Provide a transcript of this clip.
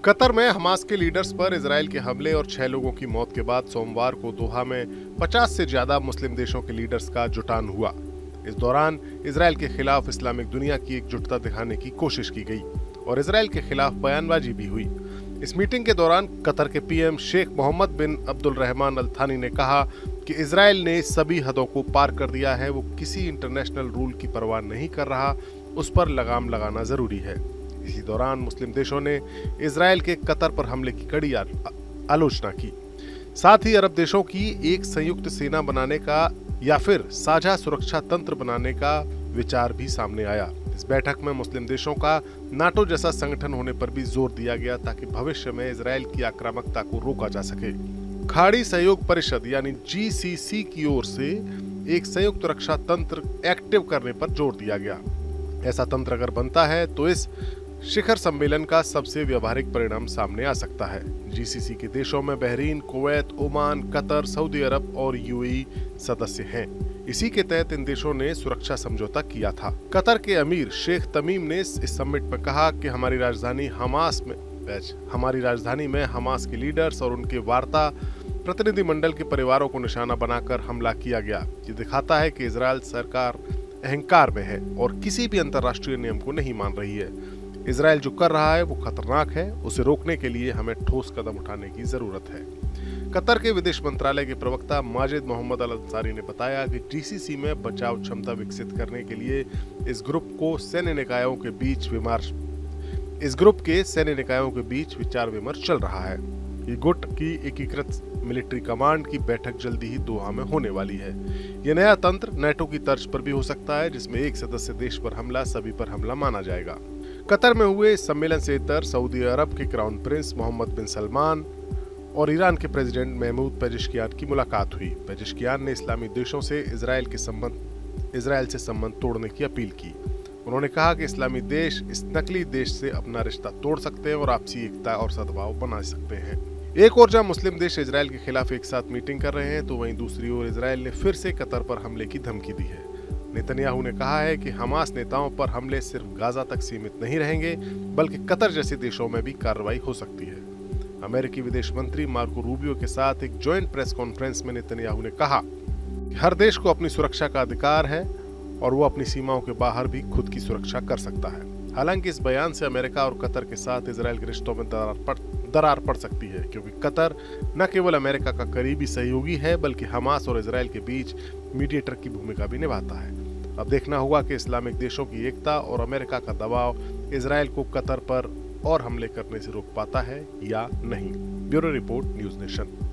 Qatar में Hamas के leaders पर इजरायल के हमले और 6 लोगों की मौत के बाद सोमवार को दोहा में 50 से ज्यादा मुस्लिम देशों के लीडर्स का जुटान हुआ। इस दौरान इजरायल के खिलाफ इस्लामिक दुनिया की एकजुटता दिखाने की कोशिश की गई और इजरायल के खिलाफ बयानबाजी भी हुई। इस मीटिंग के दौरान कतर के पीएम शेख मोहम्मद बिन अब्दुल रहमान अल थानी ने कहा कि इजरायल ने सभी हदों को पार कर दिया है, वो किसी इंटरनेशनल रूल की परवाह नहीं कर रहा, उस पर लगाम लगाना जरूरी है। इसी दौरान मुस्लिम देशों ने इजरायल के कतर पर हमले की कड़ी आलोचना की। साथ ही अरब देशों की एक संयुक्त सेना बनाने का या फिर साझा सुरक्षा तंत्र बनाने का विचार भी सामने आया। इस बैठक में मुस्लिम देशों का नाटो जैसा संगठन होने पर भी जोर दिया गया ताकि भविष्य में इजरायल की आक्रामकता को रोका जा सके। खाड़ी सहयोग परिषद यानी जीसीसी की ओर से एक संयुक्त रक्षा तंत्र एक्टिव करने पर जोर दिया गया। ऐसा तंत्र अगर बनता है तो इस शिखर सम्मेलन का सबसे व्यावहारिक परिणाम सामने आ सकता है। जीसीसी के देशों में Bahrain, Kuwait, Oman, Qatar, Saudi Arab और यूएई सदस्य हैं। इसी के तहत इन देशों ने सुरक्षा समझौता किया था। कतर के अमीर शेख तमीम ने इस समिट में कहा कि हमारी राजधानी में हमास के लीडर्स और उनके वार्ता प्रतिनिधिमंडल के परिवारों को निशाना बनाकर हमला किया गया। ये दिखाता है कि इजरायल सरकार अहंकार में है और किसी भी अंतर्राष्ट्रीय नियम को नहीं मान रही है। इजरायल जो कर रहा है वो खतरनाक है, उसे रोकने के लिए हमें ठोस कदम उठाने की जरूरत है। कतर के विदेश मंत्रालय के प्रवक्ता माजिद मोहम्मद अल अंसारी ने बताया कि जीसीसी में बचाव क्षमता विकसित करने के लिए इस ग्रुप के सैन्य निकायों के बीच विचार विमर्श चल रहा है। ये गुट की एकीकृत मिलिट्री कमांड की बैठक जल्दी ही दोहा में होने वाली है। यह नया तंत्र नाटो की तर्ज पर भी हो सकता है, जिसमें एक सदस्य देश पर हमला सभी पर हमला माना जाएगा। कतर में हुए इस सम्मेलन से इतर सऊदी अरब के क्राउन प्रिंस मोहम्मद बिन सलमान और ईरान के प्रेसिडेंट महमूद पेजेश्कियान की मुलाकात हुई। पेजेश्कियान ने इस्लामी देशों से इजरायल से संबंध तोड़ने की अपील की। उन्होंने कहा कि इस्लामी देश इस नकली देश से अपना रिश्ता तोड़ सकते हैं और आपसी एकता और सद्भाव बना सकते हैं। एक और जहां मुस्लिम देश इजरायल के खिलाफ एक साथ मीटिंग कर रहे हैं, तो वहीं दूसरी ओर इजरायल ने फिर से कतर पर हमले की धमकी दी है। नेतन्याहू ने कहा है कि हमास नेताओं पर हमले सिर्फ गाजा तक सीमित नहीं रहेंगे, बल्कि कतर जैसे देशों में भी कार्रवाई हो सकती है। अमेरिकी विदेश मंत्री मार्को रूबियो के साथ एक जॉइंट प्रेस कॉन्फ्रेंस में नेतन्याहू ने कहा कि हर देश को अपनी सुरक्षा का अधिकार है और वो अपनी सीमाओं के बाहर भी खुद की सुरक्षा कर सकता है। हालांकि इस बयान से अमेरिका और कतर के साथ इजरायल के रिश्तों में दरार पड़ सकती है, क्योंकि कतर न केवल अमेरिका का करीबी सहयोगी है, बल्कि हमास और इजरायल के बीच मीडिएटर की भूमिका भी निभाता है। अब देखना होगा कि इस्लामिक देशों की एकता और अमेरिका का दबाव इजरायल को कतर पर और हमले करने से रोक पाता है या नहीं। Bureau report, news nation.